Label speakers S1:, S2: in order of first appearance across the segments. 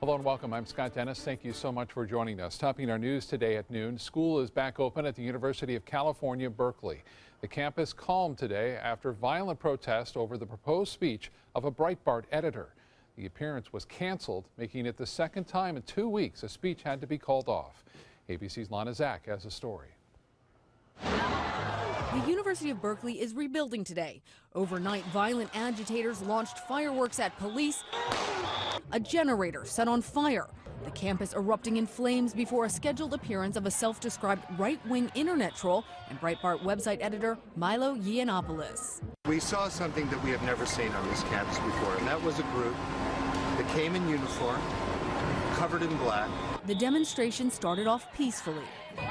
S1: Hello and welcome. I'm Scott Dennis. Thank you so much for joining us. Topping our news today at noon, school is back open at the University of California, Berkeley. The campus calmed today after violent protest over the proposed speech of a Breitbart editor. The appearance was canceled, making it the second time in 2 weeks a speech had to be called off. ABC's Lana Zak has a story.
S2: The University of Berkeley is rebuilding today. Overnight, violent agitators launched fireworks at police. A generator set on fire. The campus erupting in flames before a scheduled appearance of a self-described right-wing internet troll and Breitbart website editor Milo Yiannopoulos.
S3: We saw something that we have never seen on this campus before, and that was a group that came in uniform, covered in black.
S2: The demonstration started off peacefully.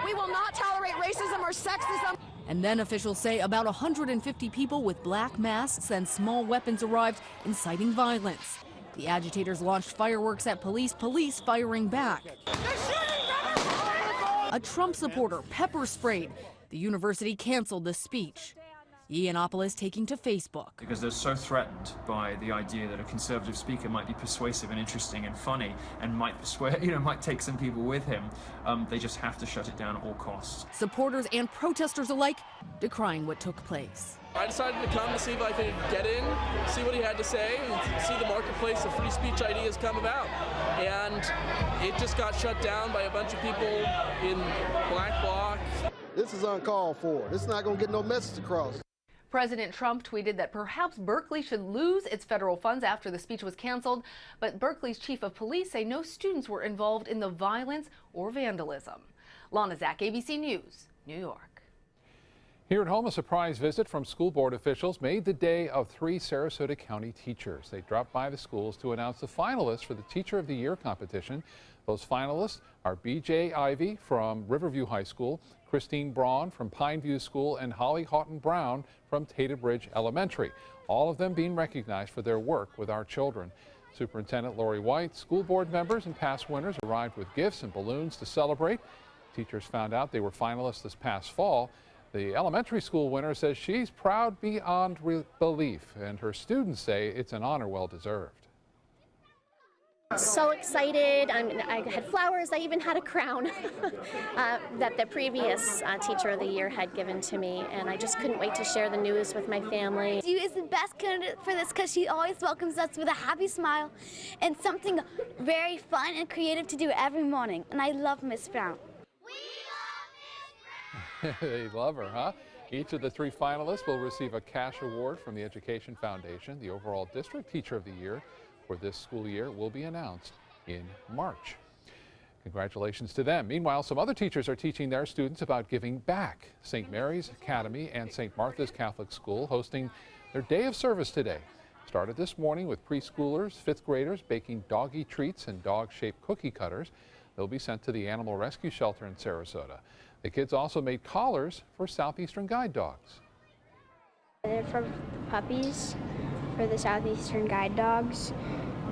S4: We will not tolerate racism or sexism.
S2: And then officials say about 150 people with black masks and small weapons arrived, inciting violence. The agitators launched fireworks at police firing back. A Trump supporter pepper sprayed. The university canceled the speech. Yiannopoulos taking to Facebook.
S5: Because they're so threatened by the idea that a conservative speaker might be persuasive and interesting and funny and might persuade, might take some people with him. They just have to shut it down at all costs.
S2: Supporters and protesters alike decrying what took place.
S6: I decided to come to see if I could get in, see what he had to say, and see the marketplace of free speech ideas come about. And it just got shut down by a bunch of people in black bloc.
S7: This is uncalled for. This is not going to get no message across.
S8: President Trump tweeted that perhaps Berkeley should lose its federal funds after the speech was canceled, but Berkeley's chief of police say no students were involved in the violence or vandalism. Lana Zak, ABC News, New York.
S1: Here at home, a surprise visit from school board officials made the day of 3 Sarasota County teachers. They dropped by the schools to announce the finalists for the Teacher of the Year competition. Those finalists are B.J. Ivy from Riverview High School, Christine Braun from Pineview School, and Holly Houghton Brown from Tater Bridge Elementary, all of them being recognized for their work with our children. Superintendent Lori White, school board members, and past winners arrived with gifts and balloons to celebrate. Teachers found out they were finalists this past fall. The elementary school winner says she's proud beyond belief, and her students say it's an honor well deserved.
S9: So excited. I had flowers. I even had a crown that the previous Teacher of the Year had given to me, and I just couldn't wait to share the news with my family.
S10: She is the best candidate for this because she always welcomes us with a happy smile and something very fun and creative to do every morning, and I love Miss Brown.
S1: They love her, huh? Each of the 3 finalists will receive a cash award from the Education Foundation. The overall District Teacher of the Year for this school year will be announced in March. Congratulations to them. Meanwhile, some other teachers are teaching their students about giving back. St. Mary's Academy and St. Martha's Catholic School hosting their day of service today. Started this morning with preschoolers, 5th graders baking doggy treats and dog-shaped cookie cutters. They'll be sent to the Animal Rescue Shelter in Sarasota. The kids also made collars for Southeastern guide dogs.
S10: They're for puppies, for the Southeastern guide dogs,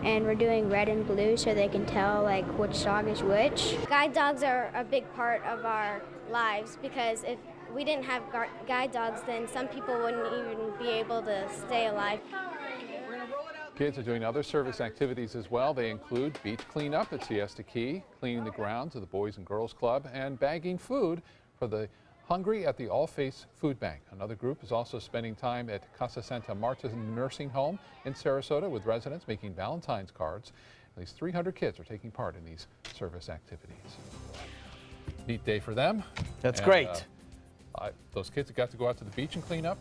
S10: and we're doing red and blue so they can tell which dog is which. Guide dogs are a big part of our lives because if we didn't have guide dogs, then some people wouldn't even be able to stay alive.
S1: Kids are doing other service activities as well. They include beach cleanup at Siesta Key, cleaning the grounds of the Boys and Girls Club, and bagging food for the hungry at the All Faiths Food Bank. Another group is also spending time at Casa Santa Marta Nursing Home in Sarasota with residents making Valentine's cards. At least 300 kids are taking part in these service activities. Neat day for them.
S11: That's great.
S1: Those kids that got to go out to the beach and clean up,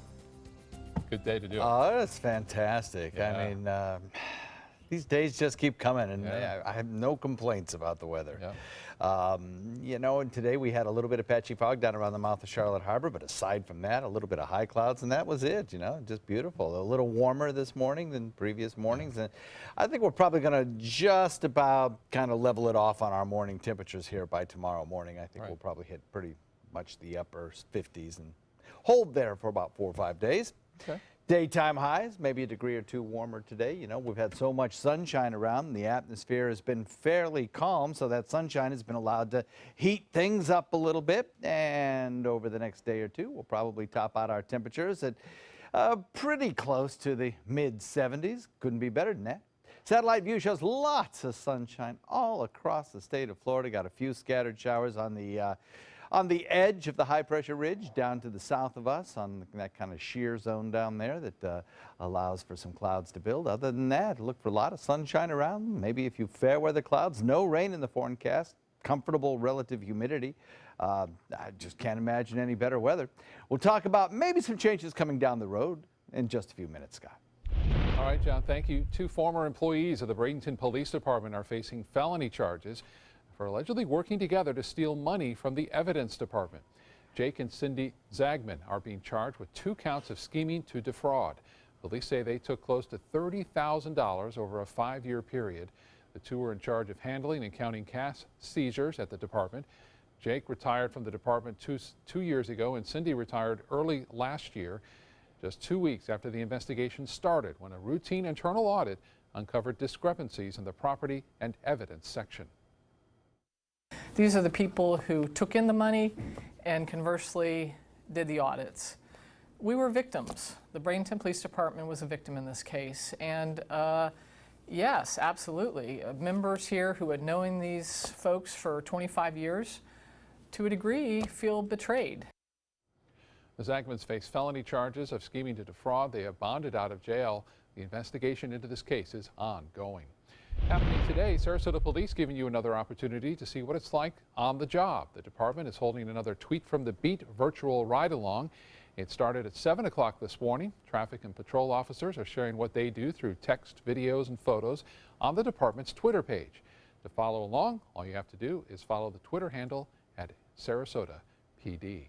S1: good day to do it.
S11: Oh, that's fantastic. Yeah. I mean, these days just keep coming, and I have no complaints about the weather.
S1: Yeah.
S11: And today we had a little bit of patchy fog down around the mouth of Charlotte Harbor, but aside from that, a little bit of high clouds, and that was it, just beautiful. A little warmer this morning than previous mornings, and I think we're probably going to just about kind of level it off on our morning temperatures here by tomorrow morning. I think we'll probably hit pretty much the upper 50s and hold there for about 4 or 5 days.
S1: Okay.
S11: Daytime highs, maybe a degree or 2 warmer today. We've had so much sunshine around. The atmosphere has been fairly calm, so that sunshine has been allowed to heat things up a little bit. And over the next day or 2, we'll probably top out our temperatures at pretty close to the mid-70s. Couldn't be better than that. Satellite view shows lots of sunshine all across the state of Florida. Got a few scattered showers on the edge of the high-pressure ridge down to the south of us on that kind of shear zone down there that allows for some clouds to build. Other than that, look for a lot of sunshine around. Maybe a few fair weather clouds. No rain in the forecast. Comfortable relative humidity. I just can't imagine any better weather. We'll talk about maybe some changes coming down the road in just a few minutes, Scott.
S1: All right, John, thank you. 2 former employees of the Bradenton Police Department are facing felony charges for allegedly working together to steal money from the Evidence Department. Jake and Cindy Zagman are being charged with 2 counts of scheming to defraud. Police say they took close to $30,000 over a 5-year period. The 2 were in charge of handling and counting cash seizures at the department. Jake retired from the department two years ago, and Cindy retired early last year, just 2 weeks after the investigation started, when a routine internal audit uncovered discrepancies in the property and evidence section.
S12: These are the people who took in the money and conversely did the audits. We were victims. The Bradenton Police Department was a victim in this case. And yes, absolutely. Members here who had known these folks for 25 years, to a degree, feel betrayed.
S1: The Zagmans face felony charges of scheming to defraud. They have bonded out of jail. The investigation into this case is ongoing. Happening today, Sarasota Police giving you another opportunity to see what it's like on the job. The department is holding another Tweet from the Beat virtual ride-along. It started at 7 o'clock this morning. Traffic and patrol officers are sharing what they do through text, videos, and photos on the department's Twitter page. To follow along, all you have to do is follow the Twitter handle at Sarasota PD.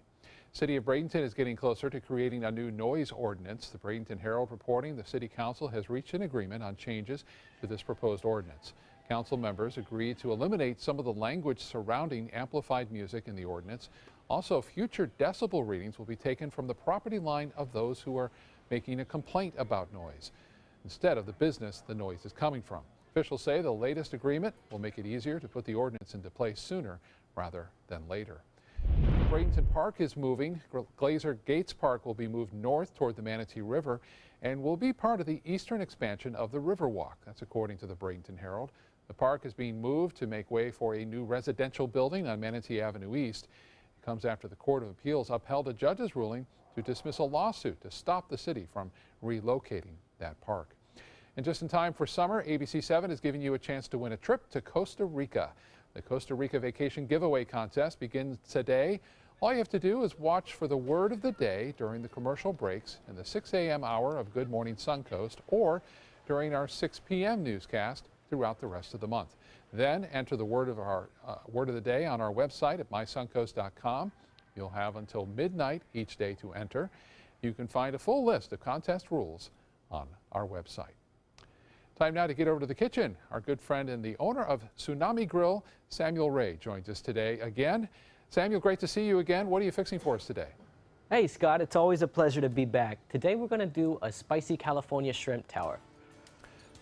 S1: City of Bradenton is getting closer to creating a new noise ordinance. The Bradenton Herald reporting the City Council has reached an agreement on changes to this proposed ordinance. Council members agreed to eliminate some of the language surrounding amplified music in the ordinance. Also, future decibel readings will be taken from the property line of those who are making a complaint about noise, instead of the business the noise is coming from. Officials say the latest agreement will make it easier to put the ordinance into place sooner rather than later. Bradenton Park is moving. Glazer Gates Park will be moved north toward the Manatee River and will be part of the eastern expansion of the Riverwalk. That's according to the Bradenton Herald. The park is being moved to make way for a new residential building on Manatee Avenue East. It comes after the Court of Appeals upheld a judge's ruling to dismiss a lawsuit to stop the city from relocating that park. And just in time for summer, ABC 7 is giving you a chance to win a trip to Costa Rica. The Costa Rica Vacation Giveaway Contest begins today. All you have to do is watch for the word of the day during the commercial breaks in the 6 a.m. hour of Good Morning Suncoast or during our 6 p.m. newscast throughout the rest of the month. Then enter the word of the day on our website at mysuncoast.com. You'll have until midnight each day to enter. You can find a full list of contest rules on our website. Time now to get over to the kitchen. Our good friend and the owner of Tsunami Grill, Samuel Ray, joins us today again. Samuel, great to see you again. What are you fixing for us today?
S13: Hey, Scott, it's always a pleasure to be back. Today we're going to do a spicy California shrimp tower.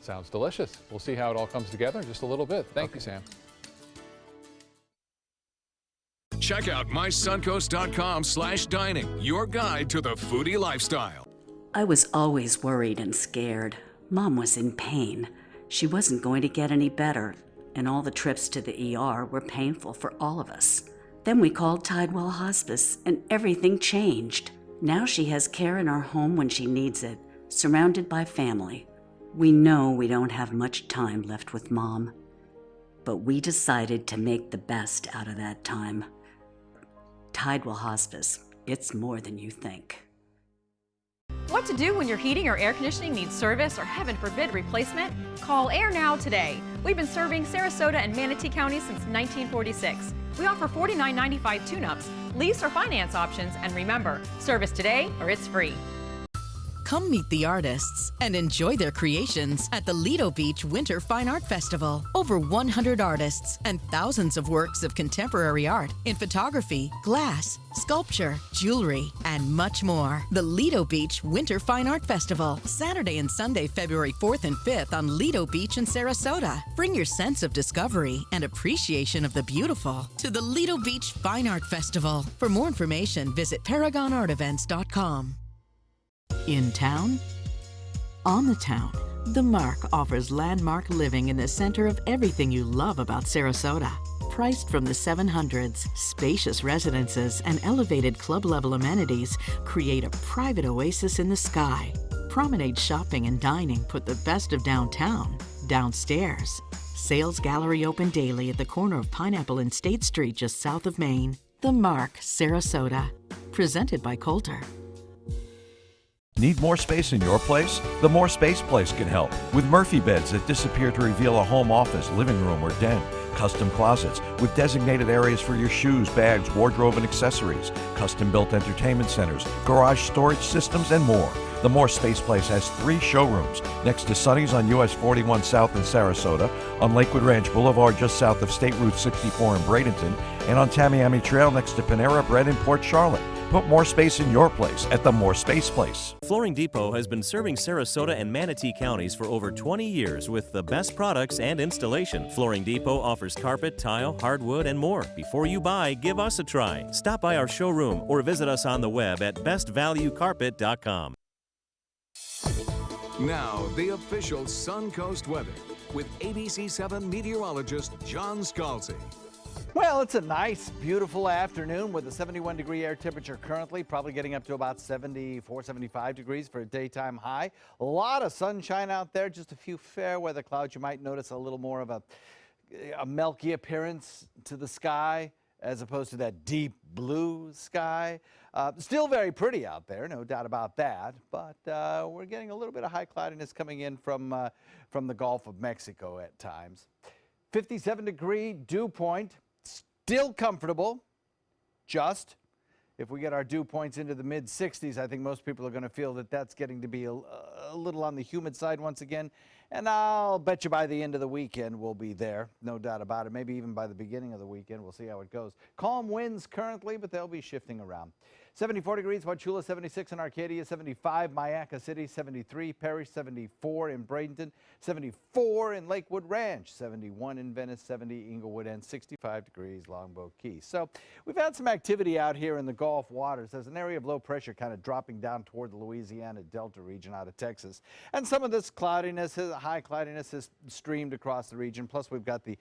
S1: Sounds delicious. We'll see how it all comes together in just a little bit. Thank you, Sam.
S14: Check out mysuncoast.com/dining, your guide to the foodie lifestyle.
S15: I was always worried and scared. Mom was in pain. She wasn't going to get any better, and all the trips to the ER were painful for all of us. Then we called Tidewell Hospice, and everything changed. Now she has care in our home when she needs it, surrounded by family. We know we don't have much time left with Mom, but we decided to make the best out of that time. Tidewell Hospice, it's more than you think.
S16: What to do when your heating or air conditioning needs service or, heaven forbid, replacement? Call Air Now today. We've been serving Sarasota and Manatee County since 1946. We offer $49.95 tune-ups, lease or finance options, and remember, service today or it's free.
S17: Come meet the artists and enjoy their creations at the Lido Beach Winter Fine Art Festival. Over 100 artists and thousands of works of contemporary art in photography, glass, sculpture, jewelry, and much more. The Lido Beach Winter Fine Art Festival, Saturday and Sunday, February 4th and 5th on Lido Beach in Sarasota. Bring your sense of discovery and appreciation of the beautiful to the Lido Beach Fine Art Festival. For more information, visit ParagonArtEvents.com. In town, on the town, The Mark offers landmark living in the center of everything you love about Sarasota. Priced from the 700s, spacious residences and elevated club-level amenities create a private oasis in the sky. Promenade shopping and dining put the best of downtown downstairs. Sales gallery open daily at the corner of Pineapple and State Street just south of Main. The Mark, Sarasota. Presented by Coulter.
S18: Need more space in your place? The More Space Place can help with Murphy beds that disappear to reveal a home office, living room, or den. Custom closets with designated areas for your shoes, bags, wardrobe, and accessories. Custom-built entertainment centers, garage storage systems, and more. The More Space Place has 3 showrooms next to Sonny's on US 41 South in Sarasota, on Lakewood Ranch Boulevard just south of State Route 64 in Bradenton, and on Tamiami Trail next to Panera Bread in Port Charlotte. Put more space in your place at the More Space Place.
S19: Flooring Depot has been serving Sarasota and Manatee counties for over 20 years with the best products and installation. Flooring Depot offers carpet, tile, hardwood, and more. Before you buy, give us a try. Stop by our showroom or visit us on the web at bestvaluecarpet.com.
S14: Now, the official Suncoast weather with ABC7 meteorologist John Scalzi.
S11: Well, it's a nice, beautiful afternoon with a 71-degree air temperature currently, probably getting up to about 74, 75 degrees for a daytime high. A lot of sunshine out there, just a few fair weather clouds. You might notice a little more of a milky appearance to the sky as opposed to that deep blue sky. Still very pretty out there, no doubt about that, but we're getting a little bit of high cloudiness coming in from the Gulf of Mexico at times. 57-degree dew point. Still comfortable, just if we get our dew points into the mid-60s, I think most people are going to feel that that's getting to be a little on the humid side once again. And I'll bet you by the end of the weekend we'll be there, no doubt about it. Maybe even by the beginning of the weekend. We'll see how it goes. Calm winds currently, but they'll be shifting around. 74 degrees, Wauchula, 76 in Arcadia, 75 Mayaca City, 73 Parrish, 74 in Bradenton, 74 in Lakewood Ranch, 71 in Venice, 70 Inglewood, and 65 degrees Longboat Key. So we've had some activity out here in the Gulf waters. There's an area of low pressure kind of dropping down toward the Louisiana Delta region out of Texas. And some of this cloudiness, high cloudiness has streamed across the region. Plus we've got the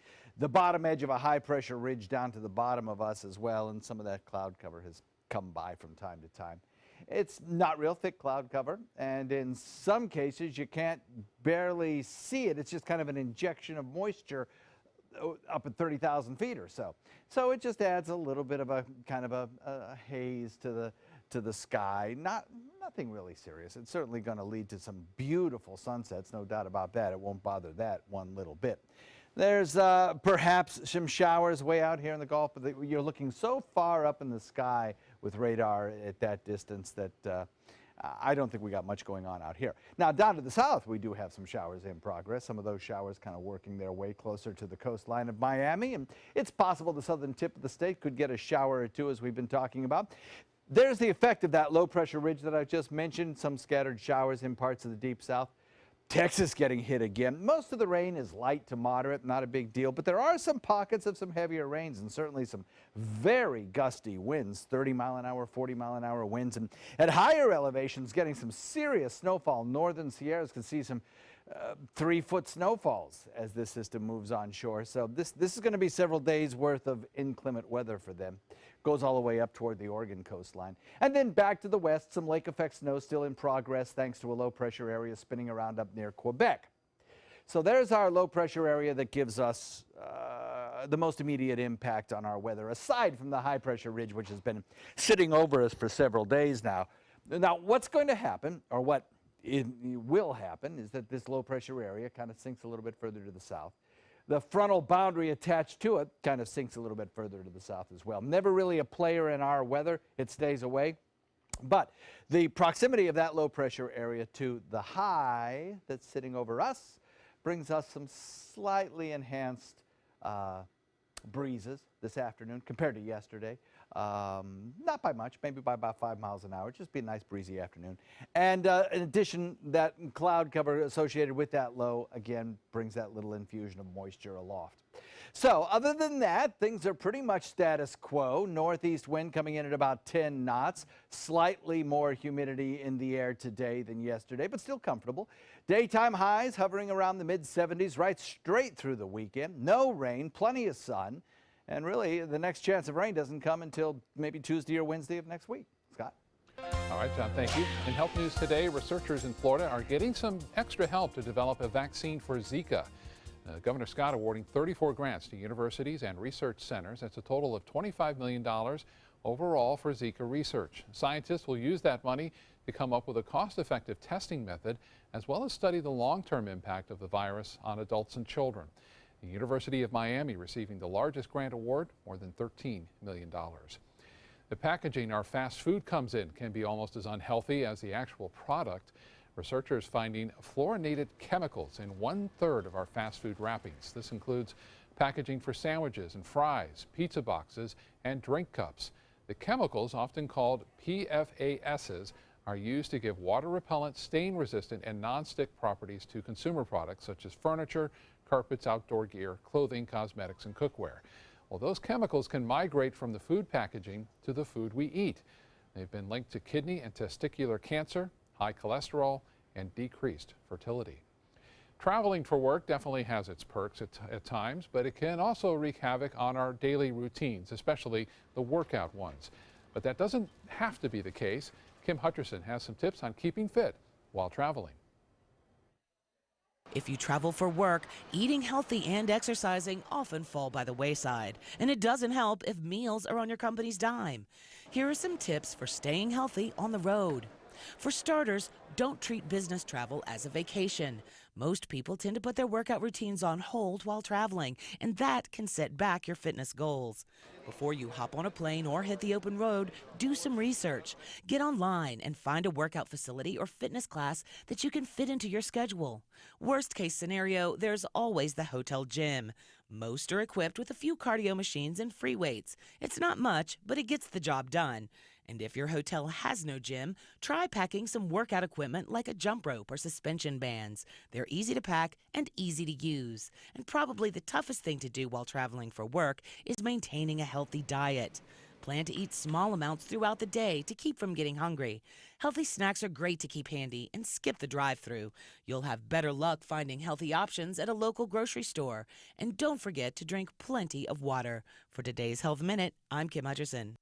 S11: bottom edge of a high pressure ridge down to the bottom of us as well. And some of that cloud cover has come by from time to time. It's not real thick cloud cover, and in some cases you can't barely see it. It's just kind of an injection of moisture up at 30,000 feet or so. So it just adds a little bit of a kind of a haze to the sky. Nothing really serious. It's certainly going to lead to some beautiful sunsets, no doubt about that. It won't bother that one little bit. There's perhaps some showers way out here in the Gulf, but you're looking so far up in the sky with radar at that distance that I don't think we got much going on out here. Now, down to the south, we do have some showers in progress. Some of those showers kind of working their way closer to the coastline of Miami, and it's possible the southern tip of the state could get a shower or two, as we've been talking about. There's the effect of that low-pressure ridge that I just mentioned, some scattered showers in parts of the deep south. Texas getting hit again. Most of the rain is light to moderate, not a big deal, but there are some pockets of some heavier rains and certainly some very gusty winds, 30-mile-an-hour, 40-mile-an-hour winds. And at higher elevations, getting some serious snowfall. Northern Sierras can see some 3-foot snowfalls as this system moves onshore. So this is going to be several days worth of inclement weather for them. Goes all the way up toward the Oregon coastline. And then back to the west, some lake effect snow still in progress thanks to a low pressure area spinning around up near Quebec. So there's our low pressure area that gives us the most immediate impact on our weather, aside from the high pressure ridge, which has been sitting over us for several days now. Now, what's going to happen, or what will happen, is that this low pressure area kind of sinks a little bit further to the south. The frontal boundary attached to it kind of sinks a little bit further to the south as well. Never really a player in our weather. It stays away. But the proximity of that low pressure area to the high that's sitting over us brings us some slightly enhanced breezes this afternoon compared to yesterday. Not by much, maybe by about 5 miles an hour. Just be a nice breezy afternoon. And in addition, that cloud cover associated with that low, again, brings that little infusion of moisture aloft. So other than that, things are pretty much status quo. Northeast wind coming in at about 10 knots. Slightly more humidity in the air today than yesterday, but still comfortable. Daytime highs hovering around the mid-70s right straight through the weekend. No rain, plenty of sun. And really, the next chance of rain doesn't come until maybe Tuesday or Wednesday of next week. Scott?
S1: All right, John, thank you. In Health News today, researchers in Florida are getting some extra help to develop a vaccine for Zika. Governor Scott awarding 34 grants to universities and research centers. That's a total of $25 million overall for Zika research. Scientists will use that money to come up with a cost-effective testing method, as well as study the long-term impact of the virus on adults and children. The University of Miami receiving the largest grant award, more than $13 million. The packaging our fast food comes in can be almost as unhealthy as the actual product. Researchers finding fluorinated chemicals in 1/3 of our fast food wrappings. This includes packaging for sandwiches and fries, pizza boxes, and drink cups. The chemicals, often called PFASs, are used to give water-repellent, stain-resistant, and non-stick properties to consumer products such as furniture, carpets, outdoor gear, clothing, cosmetics, and cookware. Well, those chemicals can migrate from the food packaging to the food we eat. They've been linked to kidney and testicular cancer, high cholesterol, and decreased fertility. Traveling for work definitely has its perks at times, but it can also wreak havoc on our daily routines, especially the workout ones. But that doesn't have to be the case. Kim Hutcherson has some tips on keeping fit while traveling.
S20: If you travel for work, eating healthy and exercising often fall by the wayside, and it doesn't help if meals are on your company's dime. Here are some tips for staying healthy on the road. For starters, don't treat business travel as a vacation. Most people tend to put their workout routines on hold while traveling, and that can set back your fitness goals. Before you hop on a plane or hit the open road, do some research. Get online and find a workout facility or fitness class that you can fit into your schedule. Worst case scenario, there's always the hotel gym. Most are equipped with a few cardio machines and free weights. It's not much, but it gets the job done. And if your hotel has no gym, try packing some workout equipment like a jump rope or suspension bands. They're easy to pack and easy to use. And probably the toughest thing to do while traveling for work is maintaining a healthy diet. Plan to eat small amounts throughout the day to keep from getting hungry. Healthy snacks are great to keep handy and skip the drive-thru. You'll have better luck finding healthy options at a local grocery store. And don't forget to drink plenty of water. For today's Health Minute, I'm Kim Hutcherson.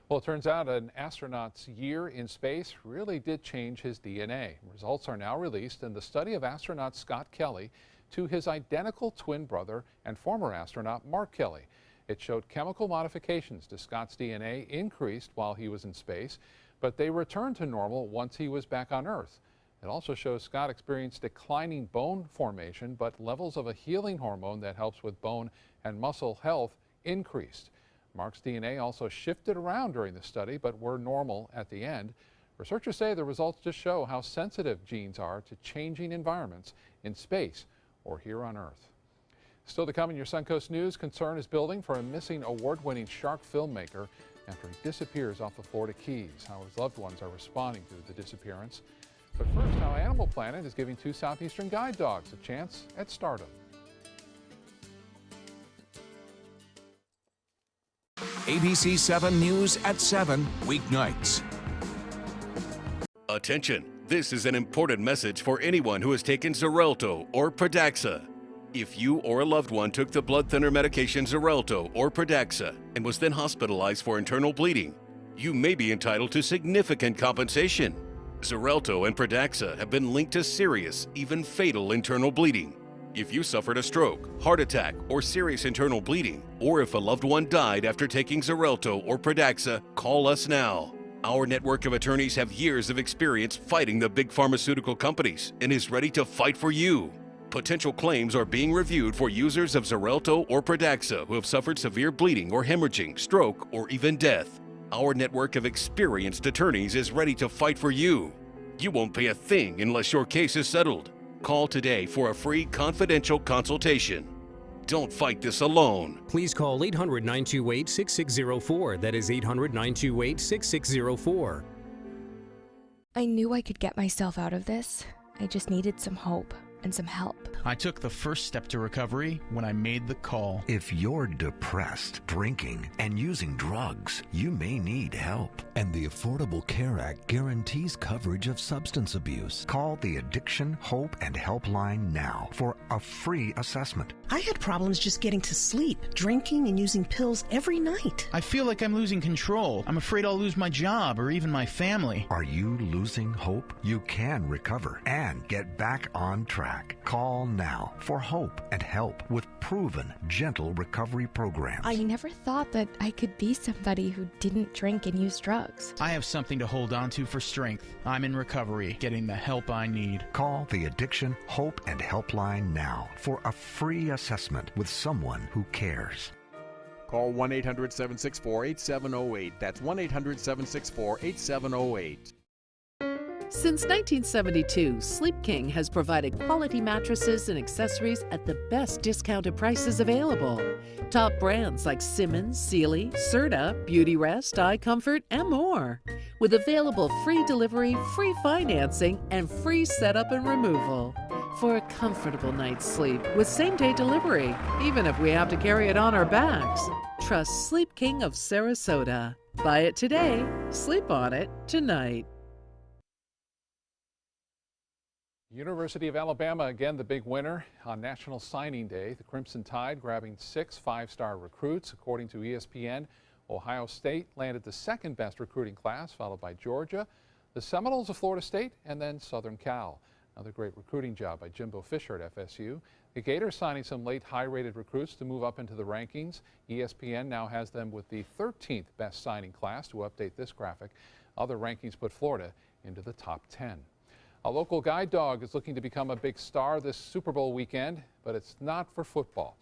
S1: Well, it turns out an astronaut's year in space really did change his DNA. Results are now released in the study of astronaut Scott Kelly to his identical twin brother and former astronaut Mark Kelly. It showed chemical modifications to Scott's DNA increased while he was in space, but they returned to normal once he was back on Earth. It also shows Scott experienced declining bone formation, but levels of a healing hormone that helps with bone and muscle health increased. Mark's DNA also shifted around during the study, but were normal at the end. Researchers say the results just show how sensitive genes are to changing environments in space or here on Earth. Still to come in your Suncoast News, concern is building for a missing award-winning shark filmmaker after he disappears off the Florida Keys. How his loved ones are responding to the disappearance. But first, how Animal Planet is giving 2 Southeastern guide dogs a chance at stardom.
S14: ABC 7 News at 7 weeknights.
S21: Attention! This is an important message for anyone who has taken Xarelto or Pradaxa. If you or a loved one took the blood thinner medication Xarelto or Pradaxa and was then hospitalized for internal bleeding, you may be entitled to significant compensation. Xarelto and Pradaxa have been linked to serious, even fatal internal bleeding. If you suffered a stroke, heart attack, or serious internal bleeding, or if a loved one died after taking Xarelto or Pradaxa, call us now. Our network of attorneys have years of experience fighting the big pharmaceutical companies and is ready to fight for you. Potential claims are being reviewed for users of Xarelto or Pradaxa who have suffered severe bleeding or hemorrhaging, stroke, or even death. Our network of experienced attorneys is ready to fight for you. You won't pay a thing unless your case is settled. Call today for a free confidential consultation. Don't fight this alone.
S3: Please call 800-928-6604. That is 800-928-6604.
S22: I knew I could get myself out of this. I just needed some hope and some help.
S23: I took the first step to recovery when I made the call.
S24: If you're depressed, drinking, and using drugs, you may need help. And the Affordable Care Act guarantees coverage of substance abuse. Call the Addiction, Hope, and Helpline now for a free assessment.
S25: I had problems just getting to sleep, drinking and using pills every night.
S23: I feel like I'm losing control. I'm afraid I'll lose my job or even my family.
S24: Are you losing hope? You can recover and get back on track. Call now for hope and help with proven, gentle recovery programs.
S22: I never thought that I could be somebody who didn't drink and use drugs.
S23: I have something to hold on to for strength. I'm in recovery, getting the help I need.
S24: Call the Addiction, Hope, and Helpline now for a free assessment with someone who cares.
S26: Call 1-800-764-8708. That's 1-800-764-8708.
S27: Since 1972, Sleep King has provided quality mattresses and accessories at the best discounted prices available. Top brands like Simmons, Sealy, Serta, Beautyrest, iComfort, and more. With available free delivery, free financing, and free setup and removal. For a comfortable night's sleep with same-day delivery, even if we have to carry it on our backs. Trust Sleep King of Sarasota. Buy it today, sleep on it tonight.
S1: University of Alabama, again, the big winner on National Signing Day. The Crimson Tide grabbing 6 five-star recruits. According to ESPN, Ohio State landed the second best recruiting class, followed by Georgia, the Seminoles of Florida State, and then Southern Cal. Another great recruiting job by Jimbo Fisher at FSU. The Gators signing some late high-rated recruits to move up into the rankings. ESPN now has them with the 13th best signing class to update this graphic. Other rankings put Florida into the top 10. A local guide dog is looking to become a big star this Super Bowl weekend, but it's not for football.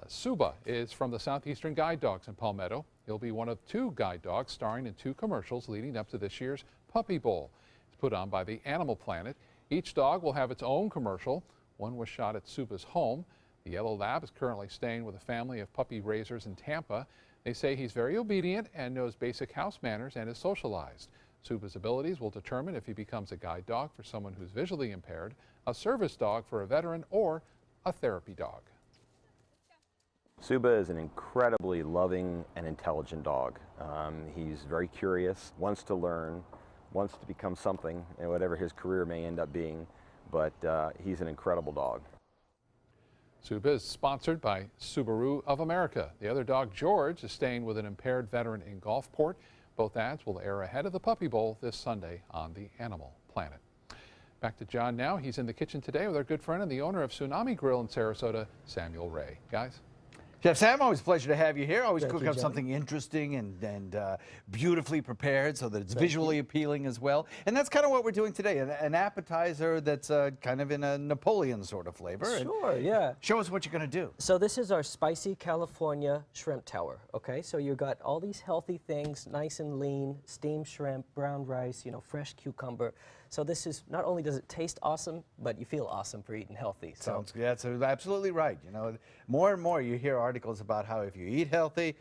S1: Suba is from the Southeastern Guide Dogs in Palmetto. He'll be one of 2 guide dogs starring in 2 commercials leading up to this year's Puppy Bowl. It's put on by the Animal Planet. Each dog will have its own commercial. One was shot at Suba's home. The yellow lab is currently staying with a family of puppy raisers in Tampa. They say he's very obedient and knows basic house manners and is socialized. Suba's abilities will determine if he becomes a guide dog for someone who's visually impaired, a service dog for a veteran, or a therapy dog.
S28: Suba is an incredibly loving and intelligent dog. He's very curious, wants to learn, wants to become something, and whatever his career may end up being, but he's an incredible dog.
S1: Suba is sponsored by Subaru of America. The other dog, George, is staying with an impaired veteran in Gulfport. Both ads will air ahead of the Puppy Bowl this Sunday on the Animal Planet. Back to John now. He's in the kitchen today with our good friend and the owner of Tsunami Grill in Sarasota, Samuel Ray. Guys?
S11: Chef Sam, always a pleasure to have you here. Always
S1: Thank
S11: cook
S1: you,
S11: up
S1: John.
S11: something interesting and beautifully prepared so that it's visually appealing as well. And that's kind of what we're doing today, an appetizer that's kind of in a Napoleon sort of flavor.
S13: Sure, yeah.
S11: Show us what you're going to do.
S13: So this is our spicy California shrimp tower, okay? So you got all these healthy things, nice and lean, steamed shrimp, brown rice, you know, fresh cucumber. So this is, not only does it taste awesome, but you feel awesome for eating healthy. So.
S11: Sounds good. That's absolutely right. You know, more and more you hear articles about how if you eat healthy,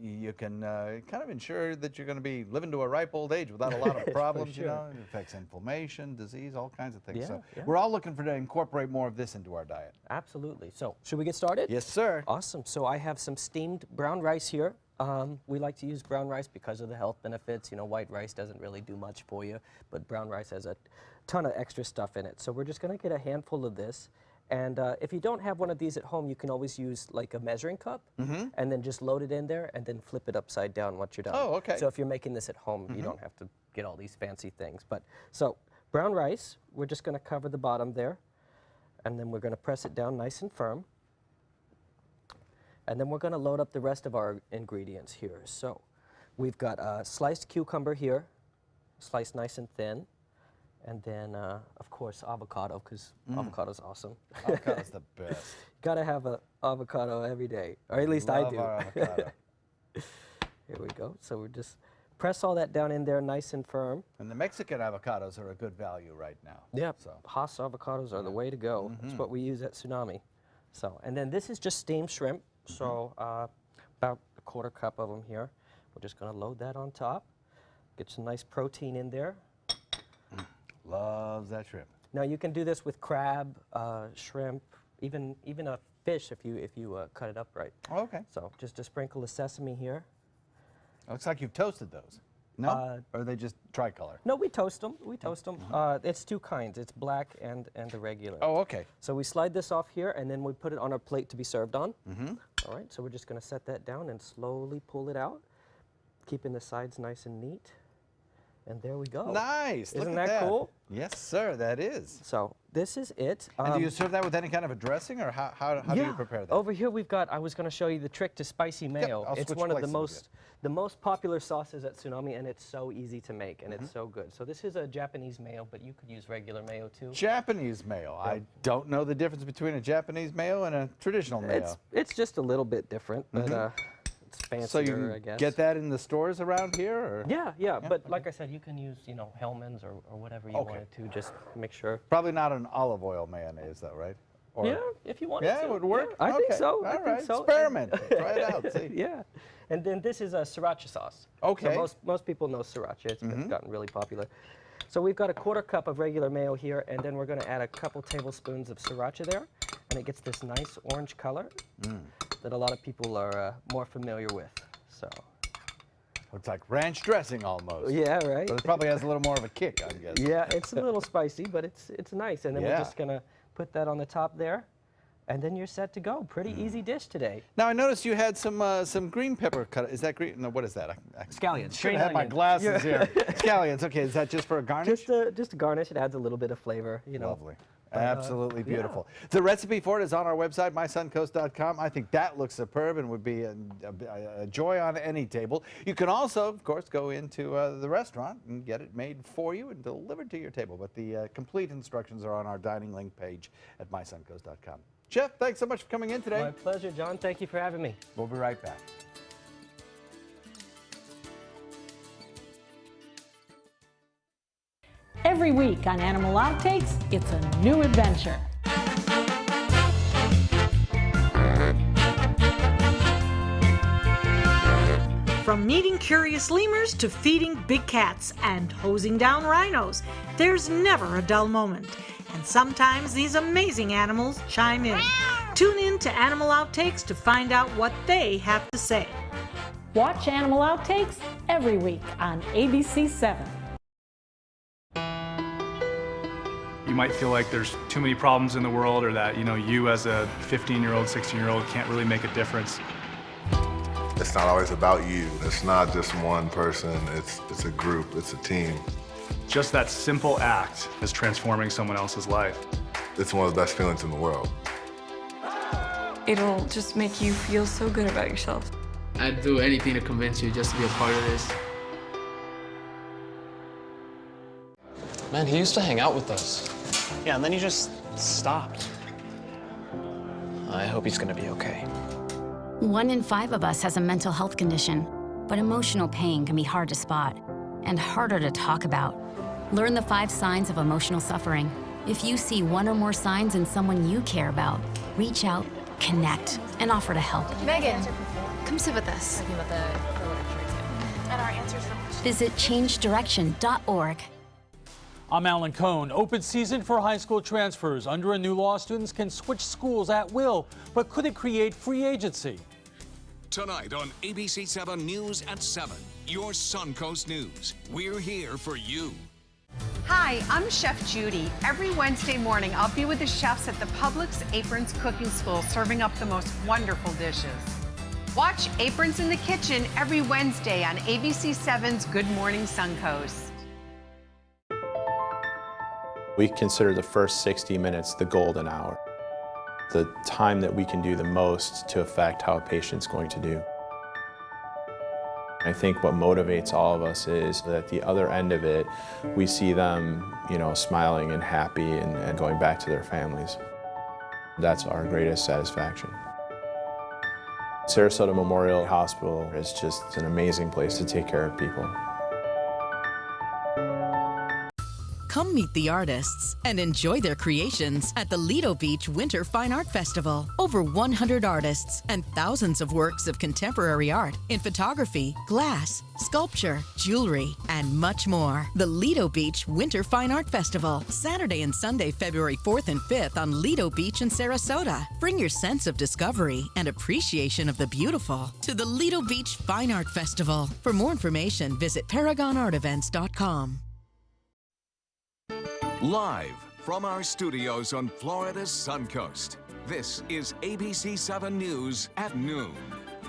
S11: you can kind of ensure that you're going to be living to a ripe old age without a lot of problems.
S13: sure.
S11: You know, it affects inflammation, disease, all kinds of things.
S13: Yeah,
S11: So
S13: yeah.
S11: we're all looking for to incorporate more of this into our diet.
S13: Absolutely. So should we get started?
S11: Yes, sir.
S13: Awesome. So I have some steamed brown rice here. We like to use brown rice because of the health benefits. You know, white rice doesn't really do much for you, but brown rice has a ton of extra stuff in it. So we're just going to get a handful of this. And if you don't have one of these at home, you can always use like a measuring cup and then just load it in there and then flip it upside down once you're done.
S11: Oh, okay.
S13: So if you're making this at home, you don't have to get all these fancy things. But so brown rice, we're just going to cover the bottom there, and then we're going to press it down nice and firm. And then we're going to load up the rest of our ingredients here. So we've got a sliced cucumber here, sliced nice and thin. And then, of course, avocado, because avocado's awesome.
S11: Avocado's the best.
S13: Got to have an avocado every day, or at least I do.
S11: Love our avocado.
S13: Here we go. So we just press all that down in there nice and firm.
S11: And the Mexican avocados are a good value right now.
S13: Yeah,
S11: So.
S13: Hass avocados are the way to go. That's what we use at Tsunami. So, and then this is just steamed shrimp. So about a quarter cup of them here. We're just going to load that on top. Get some nice protein in there.
S11: Loves that shrimp.
S13: Now you can do this with crab, shrimp, even a fish if you cut it up right.
S11: Oh, okay.
S13: So just a sprinkle of sesame here.
S11: Looks like you've toasted those. No? Or are they just tricolor?
S13: No, we toast them. We toast them. It's two kinds. It's black and the regular.
S11: Oh, okay.
S13: So we slide this off here, and then we put it on our plate to be served on.
S11: Mm-hmm.
S13: All right, so we're just going to set that down and slowly pull it out, keeping the sides nice and neat. And there we go.
S11: Nice.
S13: Isn't
S11: Look at
S13: that cool?
S11: Yes, sir, that is.
S13: So this is it.
S11: And do you serve that with any kind of a dressing, or how do you prepare that?
S13: Over here we've got, I was going to show you the trick to spicy mayo.
S11: I'll
S13: It's
S11: switch
S13: one of the
S11: places
S13: most popular sauces at Tsunami, and it's so easy to make, and it's so good. So this is a Japanese mayo, but you could use regular mayo too.
S11: Japanese mayo. I don't know the difference between a Japanese mayo and a traditional mayo.
S13: It's just a little bit different, but it's fancier,
S11: So you
S13: I guess.
S11: get that in the stores around here? Or?
S13: Yeah, but like I said, you can use, Hellman's or whatever you wanted to, just make sure.
S11: Probably not an olive oil mayonnaise though, right? Or,
S13: Yeah, if you wanted to.
S11: Yeah, it would work?
S13: Yeah, I think
S11: Okay.
S13: so.
S11: All right, experiment. Try it out, see.
S13: Yeah. And then this is a sriracha sauce.
S11: Okay.
S13: So most people know sriracha. It's gotten really popular. So we've got a quarter cup of regular mayo here, and then we're going to add a couple tablespoons of sriracha there, and it gets this nice orange color that a lot of people are more familiar with. So.
S11: It's like ranch dressing almost.
S13: Yeah, right.
S11: But it probably has a little more of a kick, I guess.
S13: Yeah, it's a little spicy, but it's nice. And then we're
S11: Yeah.
S13: just going to put that on the top there, and then you're set to go. Pretty easy dish today.
S11: Now I noticed you had some green pepper cut. Is that green? No, what is that?
S13: Scallions.
S11: Should
S13: green
S11: have had my
S13: onions.
S11: glasses here. Scallions. Okay, is that just for a garnish?
S13: Just a garnish. It adds a little bit of flavor.
S11: Lovely. Absolutely beautiful. The recipe for it is on our website, mysuncoast.com. I think that looks superb and would be a joy on any table. You can also, of course, go into the restaurant and get it made for you and delivered to your table. But the complete instructions are on our dining link page at mysuncoast.com. Chef, thanks so much for coming in today.
S13: My pleasure, John. Thank you for having me.
S11: We'll be right back.
S2: Every week on Animal Outtakes, it's a new adventure. From meeting curious lemurs to feeding big cats and hosing down rhinos, there's never a dull moment. And sometimes these amazing animals chime in. Tune in to Animal Outtakes to find out what they have to say. Watch Animal Outtakes every week on ABC7.
S3: You might feel like there's too many problems in the world, or that you as a 15-year-old, 16-year-old can't really make a difference.
S4: It's not always about you. It's not just one person. It's a group. It's a team.
S3: Just that simple act is transforming someone else's life.
S4: It's one of the best feelings in the world.
S5: It'll just make you feel so good about yourself.
S6: I'd do anything to convince you just to be a part of this.
S7: Man, he used to hang out with us.
S8: Yeah, and then he just stopped.
S7: I hope he's gonna be okay.
S26: 1 in 5 of us has a mental health condition, but emotional pain can be hard to spot and harder to talk about. Learn the 5 signs of emotional suffering. If you see 1 or more signs in someone you care about, reach out, connect, and offer to help.
S29: Megan, come sit with us.
S26: And our answers Visit changedirection.org.
S29: I'm Alan Cohn. Open season for high school transfers. Under a new law, students can switch schools at will, but could it create free agency?
S14: Tonight on ABC 7 News at 7, your Suncoast News. We're here for you.
S30: Hi, I'm Chef Judy. Every Wednesday morning, I'll be with the chefs at the Publix Aprons Cooking School, serving up the most wonderful dishes. Watch Aprons in the Kitchen every Wednesday on ABC 7's Good Morning Suncoast.
S31: We consider the first 60 minutes the golden hour, the time that we can do the most to affect how a patient's going to do. I think what motivates all of us is that at the other end of it, we see them, smiling and happy and going back to their families. That's our greatest satisfaction. Sarasota Memorial Hospital is just an amazing place to take care of people.
S9: Come meet the artists and enjoy their creations at the Lido Beach Winter Fine Art Festival. Over 100 artists and thousands of works of contemporary art in photography, glass, sculpture, jewelry, and much more. The Lido Beach Winter Fine Art Festival, Saturday and Sunday, February 4th and 5th on Lido Beach in Sarasota. Bring your sense of discovery and appreciation of the beautiful to the Lido Beach Fine Art Festival. For more information, visit ParagonArtEvents.com.
S14: Live from our studios on Florida's Suncoast, this is ABC 7 News at noon.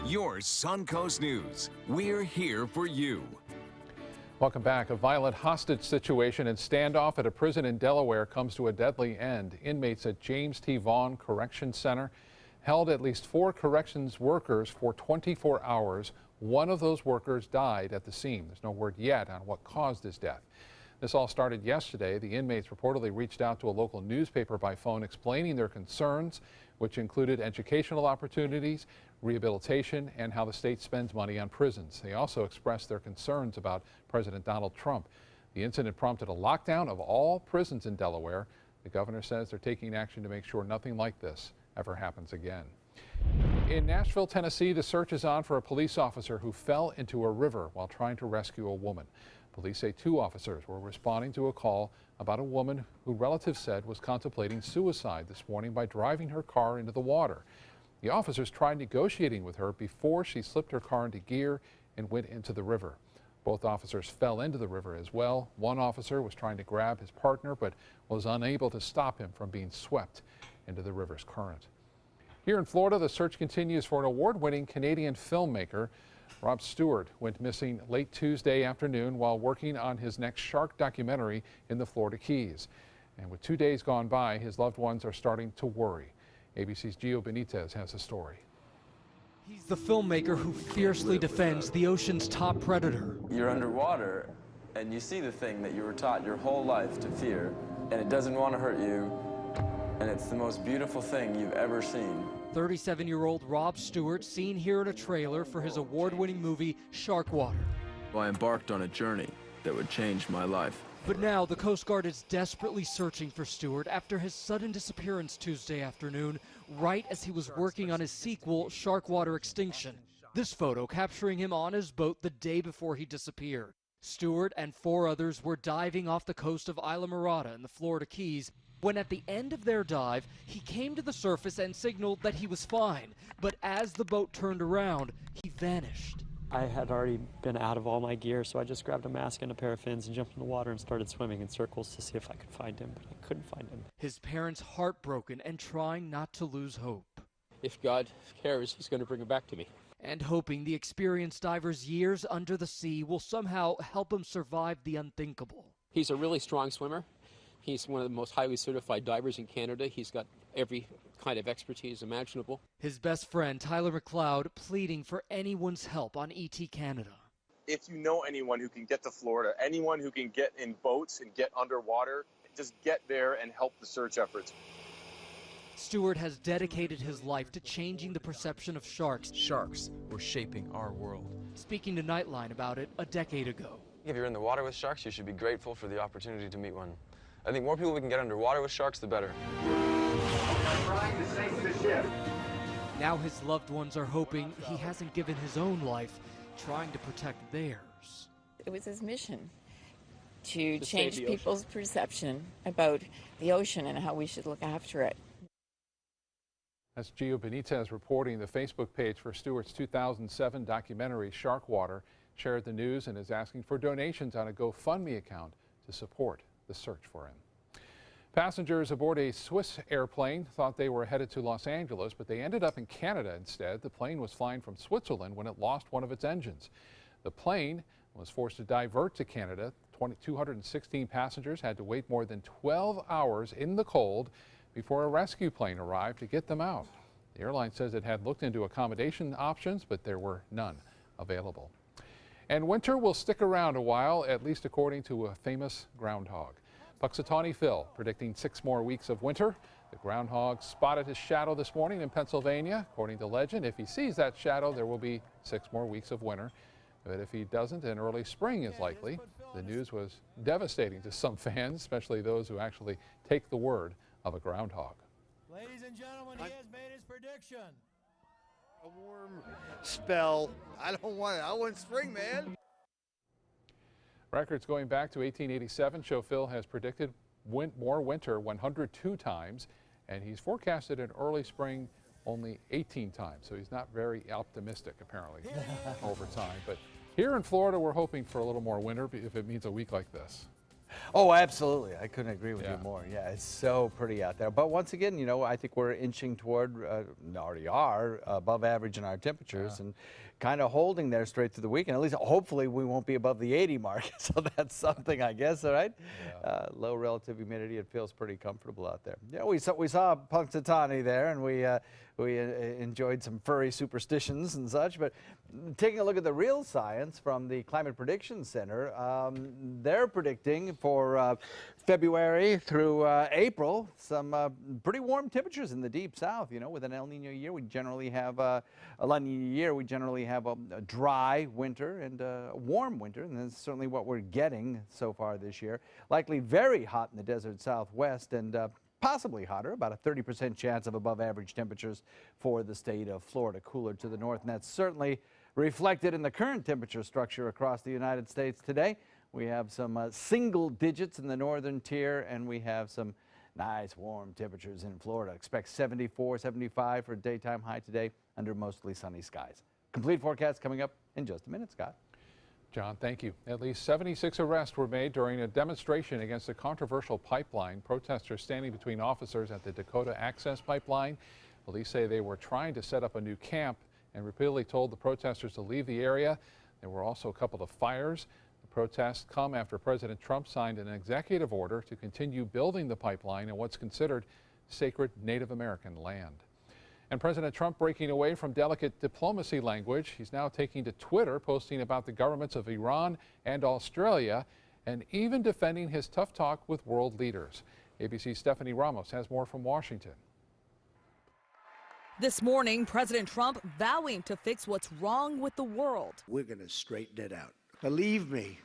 S14: Your Suncoast News. We're here for you.
S1: Welcome back. A violent hostage situation and standoff at a prison in Delaware comes to a deadly end. Inmates at James T. Vaughn Correction Center held at least 4 corrections workers for 24 hours. One of those workers died at the scene. There's no word yet on what caused his death. This all started yesterday. The inmates reportedly reached out to a local newspaper by phone explaining their concerns, which included educational opportunities, rehabilitation, and how the state spends money on prisons. They also expressed their concerns about President Donald Trump. The incident prompted a lockdown of all prisons in Delaware. The governor says they're taking action to make sure nothing like this ever happens again. In Nashville, Tennessee, the search is on for a police officer who fell into a river while trying to rescue a woman. Police say 2 officers were responding to a call about a woman who relatives said was contemplating suicide this morning by driving her car into the water. The officers tried negotiating with her before she slipped her car into gear and went into the river. Both officers fell into the river as well. One officer was trying to grab his partner but was unable to stop him from being swept into the river's current. Here in Florida, the search continues for an award-winning Canadian filmmaker. Rob Stewart went missing late Tuesday afternoon while working on his next shark documentary in the Florida Keys. And with 2 days gone by, his loved ones are starting to worry. ABC's Gio Benitez has a story.
S10: He's the filmmaker who fiercely defends the ocean's top predator.
S12: You're underwater and you see the thing that you were taught your whole life to fear, and it doesn't want to hurt you, and it's the most beautiful thing you've ever seen.
S10: 37-year-old Rob Stewart, seen here in a trailer for his award-winning movie, Sharkwater.
S12: I embarked on a journey that would change my life.
S10: But now the Coast Guard is desperately searching for Stewart after his sudden disappearance Tuesday afternoon, right as he was working on his sequel, Sharkwater Extinction. This photo capturing him on his boat the day before he disappeared. Stewart and 4 others were diving off the coast of Isla Mirada in the Florida Keys when at the end of their dive, he came to the surface and signaled that he was fine. But as the boat turned around, he vanished.
S15: I had already been out of all my gear, so I just grabbed a mask and a pair of fins and jumped in the water and started swimming in circles to see if I could find him, but I couldn't find him.
S10: His parents heartbroken and trying not to lose hope.
S16: If God cares, he's going to bring him back to me.
S10: And hoping the experienced diver's years under the sea will somehow help him survive the unthinkable.
S16: He's a really strong swimmer. He's one of the most highly certified divers in Canada. He's got every kind of expertise imaginable.
S10: His best friend, Tyler McLeod, pleading for anyone's help on ET Canada.
S17: If you know anyone who can get to Florida, anyone who can get in boats and get underwater, just get there and help the search efforts.
S10: Stewart has dedicated his life to changing the perception of sharks.
S12: Sharks were shaping our world.
S10: Speaking to Nightline about it a decade ago.
S12: If you're in the water with sharks, you should be grateful for the opportunity to meet one. I think more people we can get underwater with sharks, the better.
S10: Trying to sink the ship. Now his loved ones are hoping he hasn't given his own life, trying to protect theirs.
S18: It was his mission to change people's perception about the ocean and how we should look after it.
S1: That's Gio Benitez reporting. The Facebook page for Stewart's 2007 documentary, Sharkwater, shared the news and is asking for donations on a GoFundMe account to support the search for him. Passengers aboard a Swiss airplane thought they were headed to Los Angeles, but they ended up in Canada instead. The plane was flying from Switzerland when it lost one of its engines. The plane was forced to divert to Canada. 216 passengers had to wait more than 12 hours in the cold before a rescue plane arrived to get them out. The airline says it had looked into accommodation options, but there were none available. And winter will stick around a while, at least according to a famous groundhog. Puxatawny Phil predicting 6 more weeks of winter. The groundhog spotted his shadow this morning in Pennsylvania. According to legend, if he sees that shadow, there will be 6 more weeks of winter. But if he doesn't, then early spring is likely. The news was devastating to some fans, especially those who actually take the word of a groundhog.
S11: Ladies and gentlemen, he has made his prediction.
S13: A warm spell. I don't want it. I want spring, man.
S1: Records going back to 1887 show Phil has predicted more winter 102 times, and he's forecasted an early spring only 18 times. So he's not very optimistic, apparently, over time. But here in Florida, we're hoping for a little more winter if it means a week like this.
S19: Oh, absolutely. I couldn't agree with you more. Yeah, it's so pretty out there. But once again, you know, I think we're inching toward, already are, above average in our temperatures and kind of holding there straight through the weekend. At least hopefully we won't be above the 80 mark. So that's something, I guess, all right? Yeah. Low relative humidity. It feels pretty comfortable out there. Yeah, we saw Punxsutawney there, and we enjoyed some furry superstitions and such. But taking a look at the real science from the Climate Prediction Center, they're predicting for February through April some pretty warm temperatures in the deep south. You know, with an El Nino year, we generally have a La Nina year. We generally have a dry winter and a warm winter, and that's certainly what we're getting so far this year. Likely very hot in the desert southwest and possibly hotter, about a 30% chance of above average temperatures for the state of Florida, cooler to the north, and that's certainly reflected in the current temperature structure across the United States today. We have some single digits in the northern tier, and we have some nice warm temperatures in Florida. Expect 74, 75 for a daytime high today under mostly sunny skies. Complete forecast coming up in just a minute, Scott.
S1: John, thank you. At least 76 arrests were made during a demonstration against a controversial pipeline. Protesters standing between officers at the Dakota Access Pipeline. Police say they were trying to set up a new camp and repeatedly told the protesters to leave the area. There were also a couple of fires. The protests come after President Trump signed an executive order to continue building the pipeline in what's considered sacred Native American land. And President Trump breaking away from delicate diplomacy language. He's now taking to Twitter, posting about the governments of Iran and Australia, and even defending his tough talk with world leaders. ABC's Stephanie Ramos has more from Washington.
S20: This morning, President Trump vowing to fix what's wrong with the world.
S13: We're going to straighten it out. Believe me,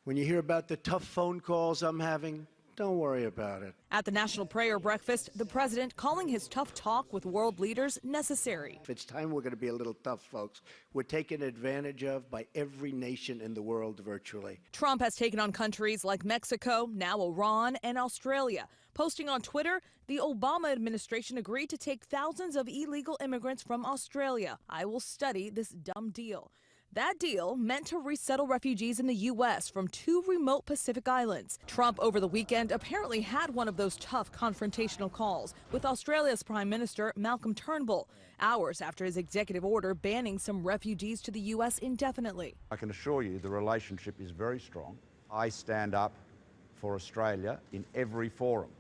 S13: when you hear about the tough phone calls I'm having, don't worry about it.
S20: At the National Prayer Breakfast, the president calling his tough talk with world leaders necessary.
S13: It's time we're going to be a little tough, folks. We're taken advantage of by every nation in the world virtually.
S20: Trump has taken on countries like Mexico, now Iran, and Australia. Posting on Twitter, the Obama administration agreed to take thousands of illegal immigrants from Australia. I will study this dumb deal. That deal meant to resettle refugees in the U.S. from 2 remote Pacific islands. Trump over the weekend apparently had one of those tough confrontational calls with Australia's Prime Minister Malcolm Turnbull, hours after his executive order banning some refugees to the U.S. indefinitely.
S21: I can assure you the relationship is very strong. I stand up for Australia in every forum,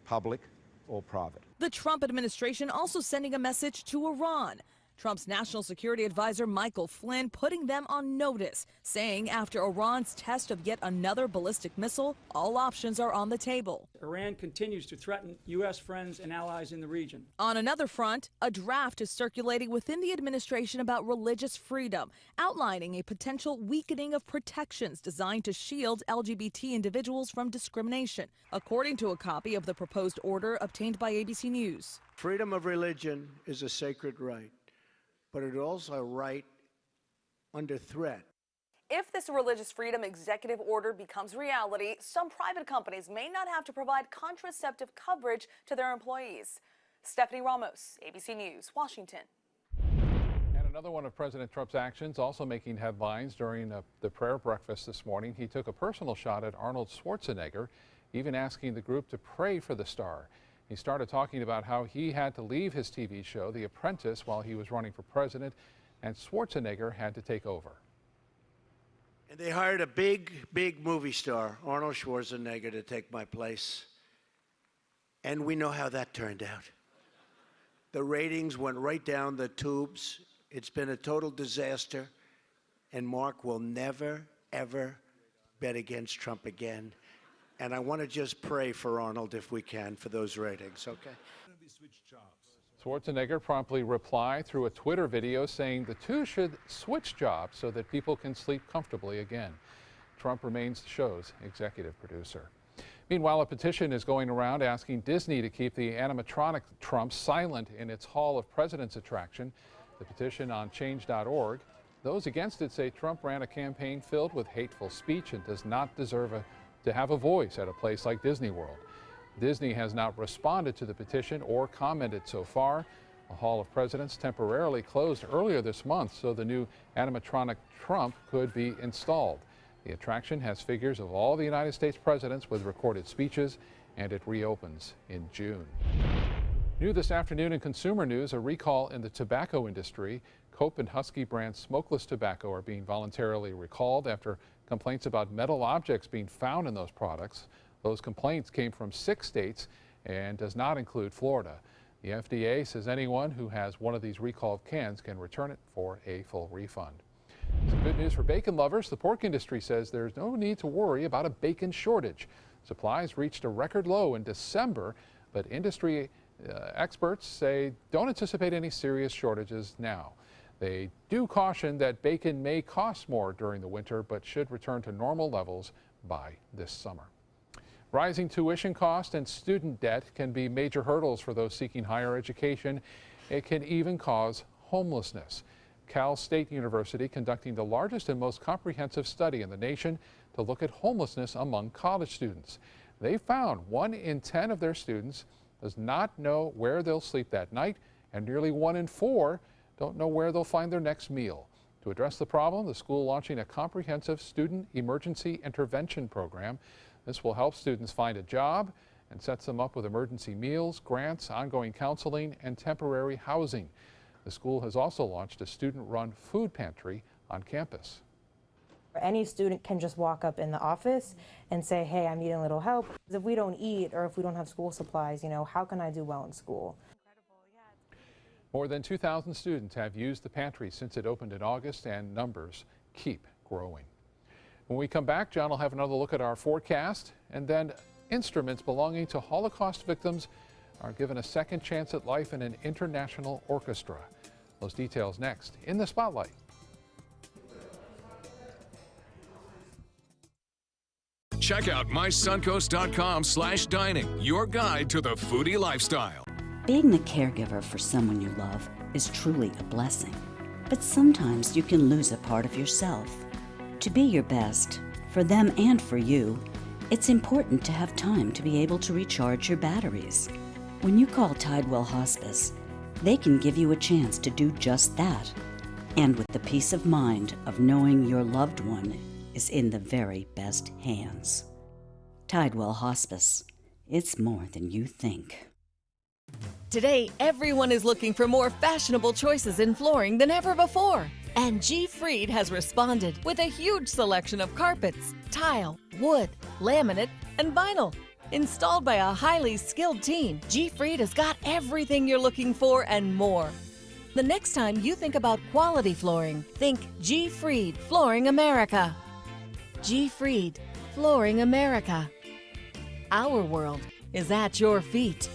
S21: public or private.
S20: The Trump administration also sending a message to Iran. Trump's national security advisor Michael Flynn putting them on notice, saying after Iran's test of yet another ballistic missile, all options are on the table.
S22: Iran continues to threaten U.S. friends and allies in the region.
S20: On another front, a draft is circulating within the administration about religious freedom, outlining a potential weakening of protections designed to shield LGBT individuals from discrimination, according to a copy of the proposed order obtained by ABC News.
S13: Freedom of religion is a sacred right, but it's also a right under threat.
S20: If this religious freedom executive order becomes reality, some private companies may not have to provide contraceptive coverage to their employees. Stephanie Ramos, ABC News, Washington.
S1: And another one of President Trump's actions also making headlines during the prayer breakfast this morning. He took a personal shot at Arnold Schwarzenegger, even asking the group to pray for the star. He started talking about how he had to leave his TV show, The Apprentice, while he was running for president, and Schwarzenegger had to take over.
S13: And they hired a big movie star, Arnold Schwarzenegger, to take my place. And we know how that turned out. The ratings went right down the tubes. It's been a total disaster. And Mark will never, ever bet against Trump again. And I want to just pray for Arnold, if we can, for those ratings, okay?
S1: Schwarzenegger promptly replied through a Twitter video saying the two should switch jobs so that people can sleep comfortably again. Trump remains the show's executive producer. Meanwhile, a petition is going around asking Disney to keep the animatronic Trump silent in its Hall of Presidents attraction. The petition on change.org. Those against it say Trump ran a campaign filled with hateful speech and does not deserve to have a voice at a place like Disney World. Disney has not responded to the petition or commented so far. The Hall of Presidents temporarily closed earlier this month so the new animatronic Trump could be installed. The attraction has figures of all the United States presidents with recorded speeches, and it reopens in June. New this afternoon in consumer news, a recall in the tobacco industry. Cope and Husky brand smokeless tobacco are being voluntarily recalled after complaints about metal objects being found in those products. Those complaints came from 6 states and does not include Florida. The FDA says anyone who has one of these recalled cans can return it for a full refund. Some good news for bacon lovers. The pork industry says there's no need to worry about a bacon shortage. Supplies reached a record low in December, but industry experts say don't anticipate any serious shortages now. They do caution that bacon may cost more during the winter, but should return to normal levels by this summer. Rising tuition costs and student debt can be major hurdles for those seeking higher education. It can even cause homelessness. Cal State University conducting the largest and most comprehensive study in the nation to look at homelessness among college students. They found 1 in 10 of their students does not know where they'll sleep that night, and nearly 1 in 4 don't know where they'll find their next meal. To address the problem, the school launching a comprehensive student emergency intervention program. This will help students find a job and sets them up with emergency meals, grants, ongoing counseling, and temporary housing. The school has also launched a student-run food pantry on campus.
S2: Any student can just walk up in the office and say, hey, I'm needing a little help. If we don't eat or if we don't have school supplies, how can I do well in school?
S1: More than 2,000 students have used the pantry since it opened in August, and numbers keep growing. When we come back, John will have another look at our forecast, and then instruments belonging to Holocaust victims are given a second chance at life in an international orchestra. Those details next in the Spotlight.
S14: Check out mysuncoast.com/dining, your guide to the foodie lifestyle.
S3: Being the caregiver for someone you love is truly a blessing, but sometimes you can lose a part of yourself. To be your best, for them and for you, it's important to have time to be able to recharge your batteries. When you call Tidewell Hospice, they can give you a chance to do just that, and with the peace of mind of knowing your loved one is in the very best hands. Tidewell Hospice. It's more than you think.
S4: Today, everyone is looking for more fashionable choices in flooring than ever before. And G. Fried has responded with a huge selection of carpets, tile, wood, laminate, and vinyl. Installed by a highly skilled team, G. Fried has got everything you're looking for and more. The next time you think about quality flooring, think G. Fried Flooring America. G. Fried Flooring America. Our world is at your feet.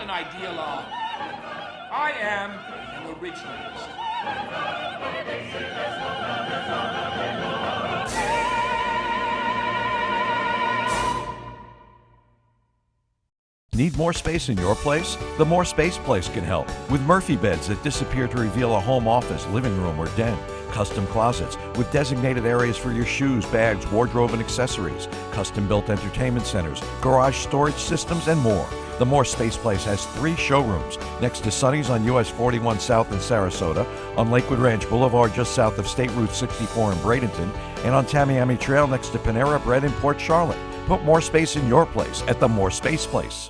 S5: Ideologue. I am an originalist.
S6: Need more space in your place? The More Space Place can help with Murphy beds that disappear to reveal a home office, living room, or den. Custom closets with designated areas for your shoes, bags, wardrobe, and accessories. Custom-built entertainment centers, garage storage systems, and more. The More Space Place has 3 showrooms next to Sonny's on US 41 South in Sarasota, on Lakewood Ranch Boulevard just south of State Route 64 in Bradenton, and on Tamiami Trail next to Panera Bread in Port Charlotte. Put more space in your place at the More Space Place.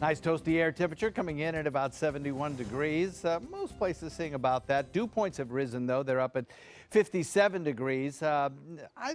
S19: Nice toasty air temperature coming in at about 71 degrees. Most places seeing about that. Dew points have risen, though. They're up at 57 degrees. I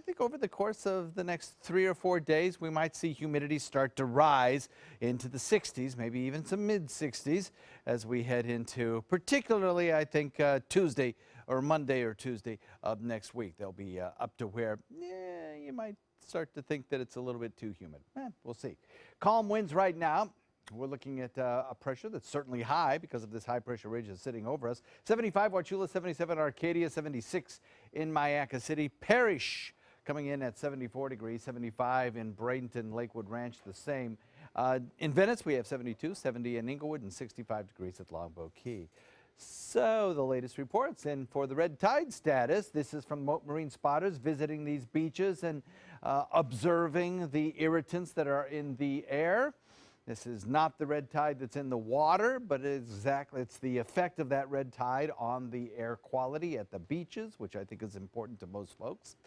S19: think over the course of the next 3 or 4 days, we might see humidity start to rise into the 60s, maybe even some mid-60s as we head into, particularly, I think, Tuesday or Monday or Tuesday of next week. They'll be up to where you might start to think that it's a little bit too humid. We'll see. Calm winds right now. We're looking at a pressure that's certainly high because of this high pressure ridge that's sitting over us. 75 Wauchula, 77 Arcadia, 76 in Mayaca City. Parrish coming in at 74 degrees, 75 in Bradenton, Lakewood Ranch, the same. In Venice, we have 72, 70 in Inglewood, and 65 degrees at Longboat Key. So the latest reports, and for the red tide status, this is from Mote Marine spotters visiting these beaches and observing the irritants that are in the air. This is not the red tide that's in the water, but it's the effect of that red tide on the air quality at the beaches, which I think is important to most folks.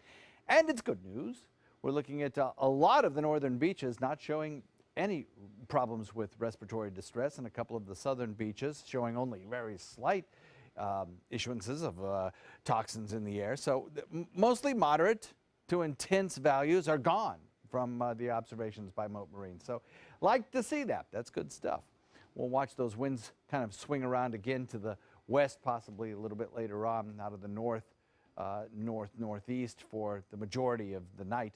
S19: And it's good news. We're looking at a lot of the northern beaches not showing any problems with respiratory distress, and a couple of the southern beaches showing only very slight issuances of toxins in the air. So mostly moderate to intense values are gone from the observations by Mote Marine. So like to see that. That's good stuff. We'll watch those winds kind of swing around again to the west, possibly a little bit later on out of the northeast for the majority of the night.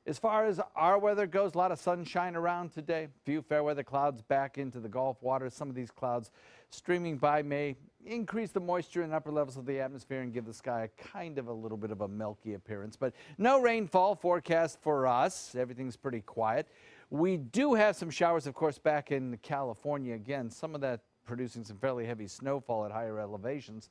S19: As far as our weather goes, a lot of sunshine around today. Few fair weather clouds back into the Gulf waters. Some of these clouds streaming by may increase the moisture in upper levels of the atmosphere and give the sky a kind of a little bit of a milky appearance. But no rainfall forecast for us. Everything's pretty quiet. We do have some showers, of course, back in California. Again, some of that producing some fairly heavy snowfall at higher elevations.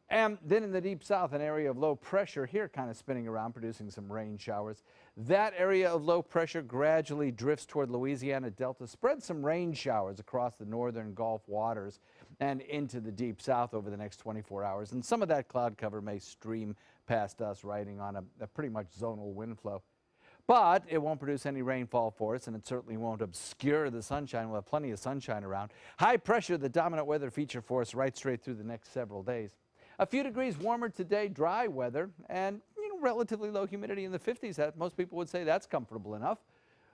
S19: And then in the deep south, an area of low pressure here kind of spinning around, producing some rain showers. That area of low pressure gradually drifts toward Louisiana Delta, spreads some rain showers across the northern Gulf waters and into the deep south over the next 24 hours. And some of that cloud cover may stream past us, riding on a pretty much zonal wind flow. But it won't produce any rainfall for us, and it certainly won't obscure the sunshine. We'll have plenty of sunshine around. High pressure, the dominant weather feature for us right straight through the next several days. A few degrees warmer today, dry weather, and relatively low humidity in the 50s. Most people would say that's comfortable enough.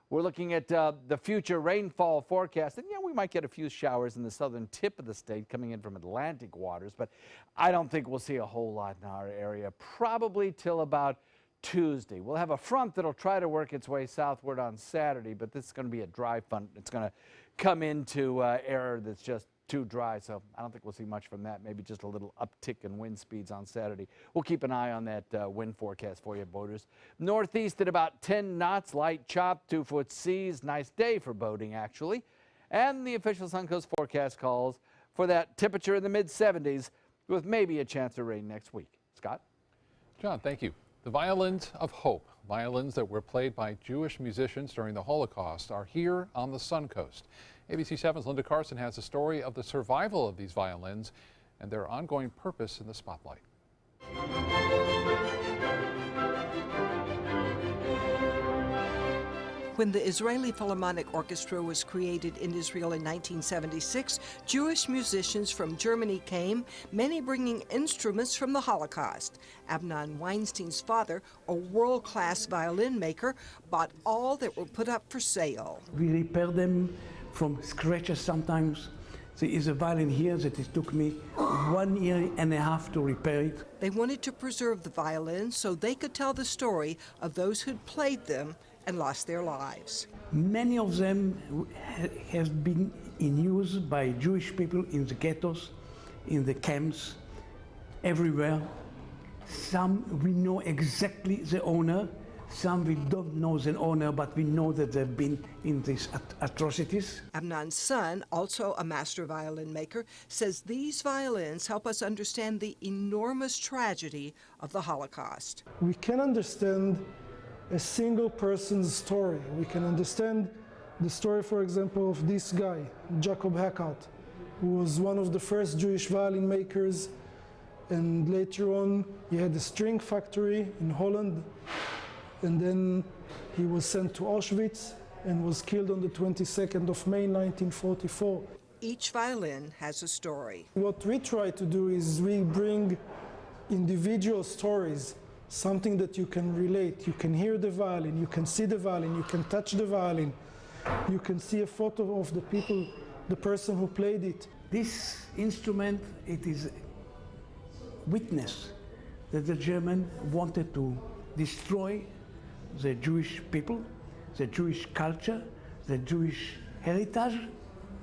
S19: We're looking at the future rainfall forecast, and we might get a few showers in the southern tip of the state coming in from Atlantic waters, but I don't think we'll see a whole lot in our area, probably till about Tuesday. We'll have a front that'll try to work its way southward on Saturday, but this is going to be a dry front. It's going to come into air that's just too dry, so I don't think we'll see much from that. Maybe just a little uptick in wind speeds on Saturday. We'll keep an eye on that wind forecast for you, boaters. Northeast at about 10 knots, light chop, 2-foot seas. Nice day for boating, actually. And the official Suncoast forecast calls for that temperature in the mid-70s with maybe a chance of rain next week. Scott?
S1: John, thank you. The violins of hope, violins that were played by Jewish musicians during the Holocaust, are here on the Suncoast. ABC 7's Linda Carson has a story of the survival of these violins and their ongoing purpose in the spotlight.
S7: When the Israeli Philharmonic Orchestra was created in Israel in 1976, Jewish musicians from Germany came, many bringing instruments from the Holocaust. Amnon Weinstein's father, a world-class violin maker, bought all that were put up for sale.
S8: We repair them from scratches sometimes. There is a violin here that it took me 1.5 years to repair it.
S7: They wanted to preserve the violins so they could tell the story of those who'd played them and lost their lives.
S8: Many of them have been in use by Jewish people in the ghettos, in the camps, everywhere. Some we know exactly the owner, some we don't know the owner, but we know that they've been in these atrocities.
S7: Amnon's son, also a master violin maker, says these violins help us understand the enormous tragedy of the Holocaust.
S23: We can understand a single person's story. We can understand the story, for example, of this guy, Jacob Hackart, who was one of the first Jewish violin makers, and later on he had a string factory in Holland, and then he was sent to Auschwitz, and was killed on the 22nd of May 1944.
S7: Each violin has a story.
S23: What we try to do is we bring individual stories, something that you can relate. You can hear the violin, you can see the violin, you can touch the violin, you can see a photo of the person who played it.
S8: This instrument, it is witness that the German wanted to destroy the Jewish people, the Jewish culture, the Jewish heritage,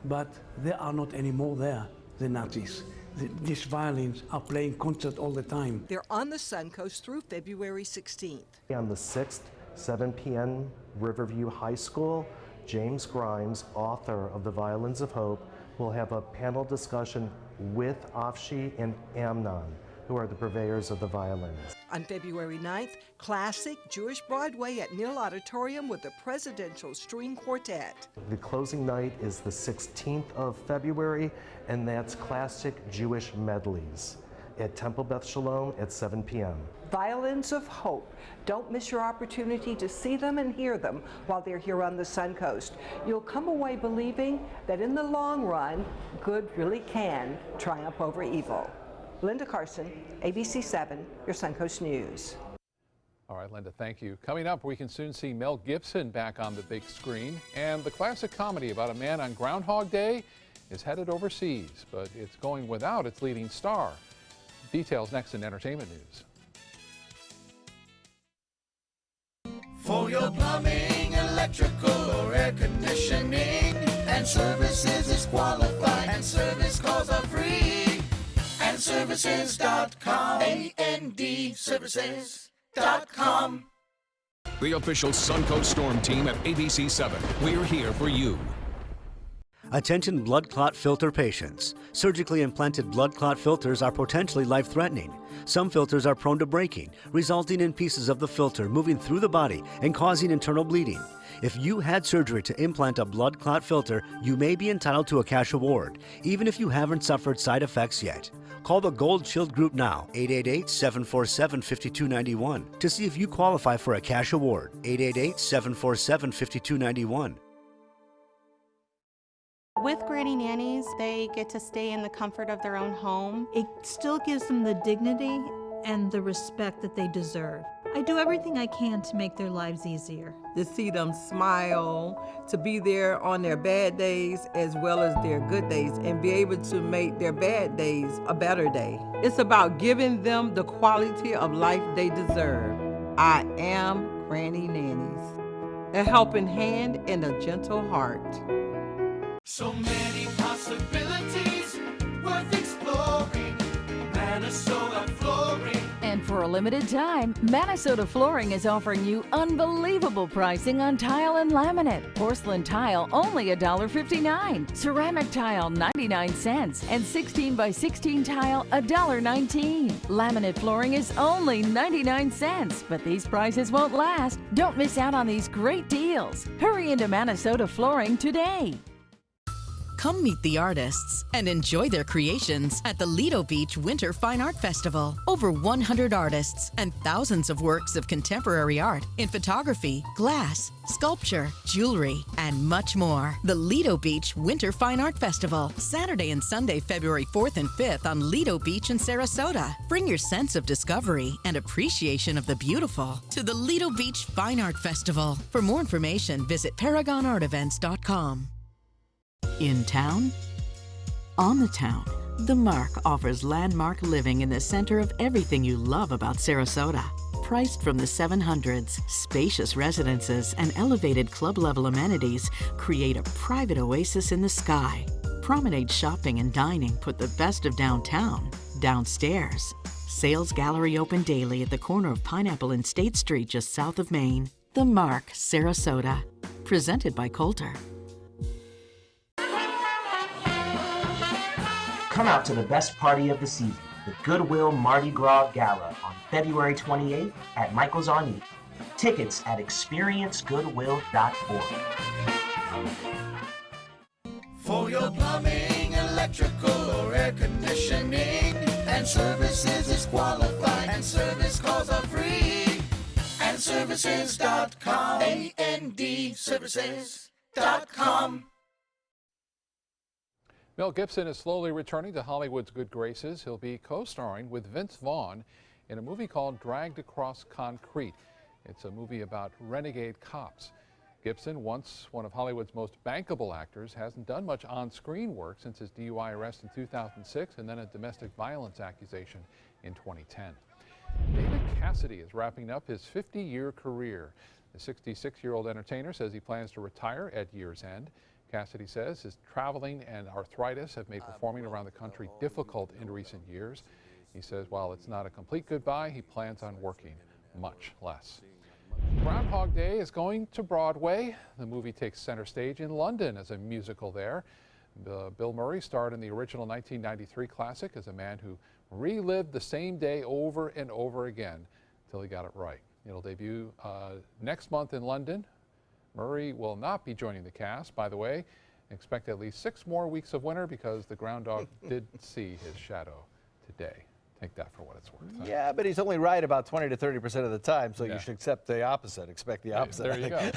S8: but they are not anymore there, the Nazis. These violins are playing concert all the time.
S7: They're on the Suncoast through February 16th.
S9: On the 6th, 7 p.m., Riverview High School, James Grimes, author of The Violins of Hope, will have a panel discussion with Afshi and Amnon, who are the purveyors of the violins.
S7: On February 9th, classic Jewish Broadway at Neal Auditorium with the Presidential String Quartet.
S9: The closing night is the 16th of February, and that's classic Jewish medleys at Temple Beth Shalom at 7 p.m.
S15: Violins of Hope. Don't miss your opportunity to see them and hear them while they're here on the Suncoast. You'll come away believing that in the long run, good really can triumph over evil. Linda Carson, ABC 7, your Suncoast News.
S1: All right, Linda, thank you. Coming up, we can soon see Mel Gibson back on the big screen, and the classic comedy about a man on Groundhog Day is headed overseas, but it's going without its leading star. Details next in Entertainment News.
S16: For your plumbing, electrical, or air conditioning, and services is qualified, and service calls are free. AndServices.com. AndServices.com.
S14: The official Suncoast Storm team at ABC 7. We're here for you.
S24: Attention blood clot filter patients. Surgically implanted blood clot filters are potentially life-threatening. Some filters are prone to breaking, resulting in pieces of the filter moving through the body and causing internal bleeding. If you had surgery to implant a blood clot filter, you may be entitled to a cash award, even if you haven't suffered side effects yet. Call the Gold Shield Group now, 888-747-5291, to see if you qualify for a cash award, 888-747-5291.
S25: With Granny Nannies, they get to stay in the comfort of their own home. It still gives them the dignity and the respect that they deserve. I do everything I can to make their lives easier.
S26: To see them smile, to be there on their bad days as well as their good days, and be able to make their bad days a better day. It's about giving them the quality of life they deserve. I am Granny Nannies, a helping hand and a gentle heart.
S16: So many possibilities worth exploring. Minnesota Flooring.
S4: And for a limited time, Minnesota Flooring is offering you unbelievable pricing on tile and laminate. Porcelain tile only $1.59. Ceramic tile 99 cents. And 16 by 16 tile $1.19. Laminate flooring is only 99 cents. But these prices won't last. Don't miss out on these great deals. Hurry into Minnesota Flooring today.
S27: Come meet the artists and enjoy their creations at the Lido Beach Winter Fine Art Festival. Over 100 artists and thousands of works of contemporary art in photography, glass, sculpture, jewelry, and much more. The Lido Beach Winter Fine Art Festival, Saturday and Sunday, February 4th and 5th on Lido Beach in Sarasota. Bring your sense of discovery and appreciation of the beautiful to the Lido Beach Fine Art Festival. For more information, visit ParagonArtEvents.com. In town? On the town, The Mark offers landmark living in the center of everything you love about Sarasota. Priced from the 700s, spacious residences and elevated club-level amenities create a private oasis in the sky. Promenade shopping and dining put the best of downtown downstairs. Sales gallery open daily at the corner of Pineapple and State Street just south of Main. The Mark, Sarasota. Presented by Coulter.
S28: Come out to the best party of the season, the Goodwill Mardi Gras Gala on February 28th at Michael's on E. Tickets at experiencegoodwill.org.
S16: For your plumbing, electrical, or air conditioning, and services is qualified, and service calls are free. And andservices.com. andservices.com.
S1: Mel Gibson is slowly returning to Hollywood's good graces. He'll be co-starring with Vince Vaughn in a movie called Dragged Across Concrete. It's a movie about renegade cops. Gibson, once one of Hollywood's most bankable actors, hasn't done much on-screen work since his DUI arrest in 2006 and then a domestic violence accusation in 2010. David Cassidy is wrapping up his 50-year career. The 66-year-old entertainer says he plans to retire at year's end. Cassidy says his traveling and arthritis have made performing around the country difficult in recent years. He says while it's not a complete goodbye, he plans on working much less. Groundhog Day is going to Broadway. The movie takes center stage in London as a musical there. Bill Murray starred in the original 1993 classic as a man who relived the same day over and over again until he got it right. It'll debut next month in London. Murray will not be joining the cast, by the way. Expect at least 6 more weeks of winter because the groundhog did see his shadow today. Take that for what it's worth.
S19: Yeah, but he's only right about 20 to 30% of the time, so you should accept the opposite. Expect the opposite.
S1: There you
S19: go.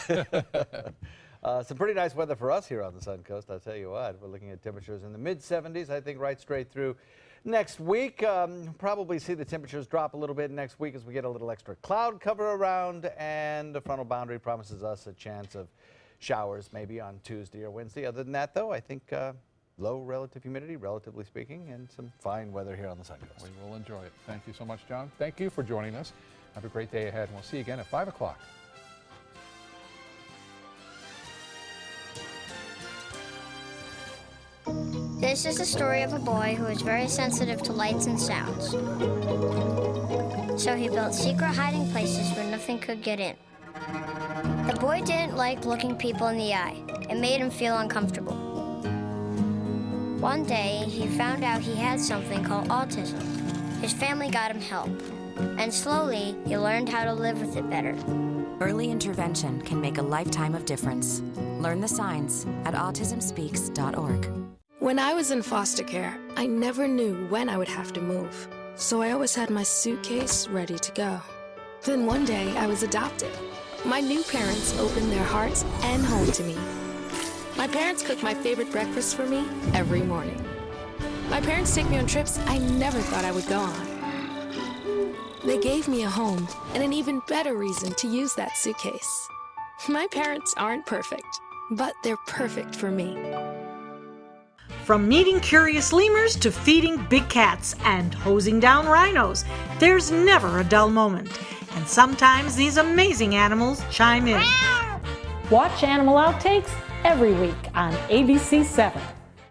S19: Some pretty nice weather for us here on the Sun Coast, I'll tell you what. We're looking at temperatures in the mid-70s, I think, right straight through next week. Probably see the temperatures drop a little bit next week as we get a little extra cloud cover around, and the frontal boundary promises us a chance of showers maybe on Tuesday or Wednesday. Other than that, though, I think low relative humidity, relatively speaking, and some fine weather here on the Sun Coast.
S1: We will enjoy it. Thank you so much, John. Thank you for joining us. Have a great day ahead, and we'll see you again at 5 o'clock.
S10: This is the story of a boy who is very sensitive to lights and sounds. So he built secret hiding places where nothing could get in. The boy didn't like looking people in the eye. It made him feel uncomfortable. One day, he found out he had something called autism. His family got him help, and slowly, he learned how to live with it better.
S11: Early intervention can make a lifetime of difference. Learn the signs at autismspeaks.org.
S12: When I was in foster care, I never knew when I would have to move, so I always had my suitcase ready to go. Then one day, I was adopted. My new parents opened their hearts and home to me. My parents cook my favorite breakfast for me every morning. My parents take me on trips I never thought I would go on. They gave me a home and an even better reason to use that suitcase. My parents aren't perfect, but they're perfect for me.
S17: From meeting curious lemurs to feeding big cats and hosing down rhinos, there's never a dull moment. And sometimes these amazing animals chime in.
S18: Watch Animal Outtakes every week on ABC 7.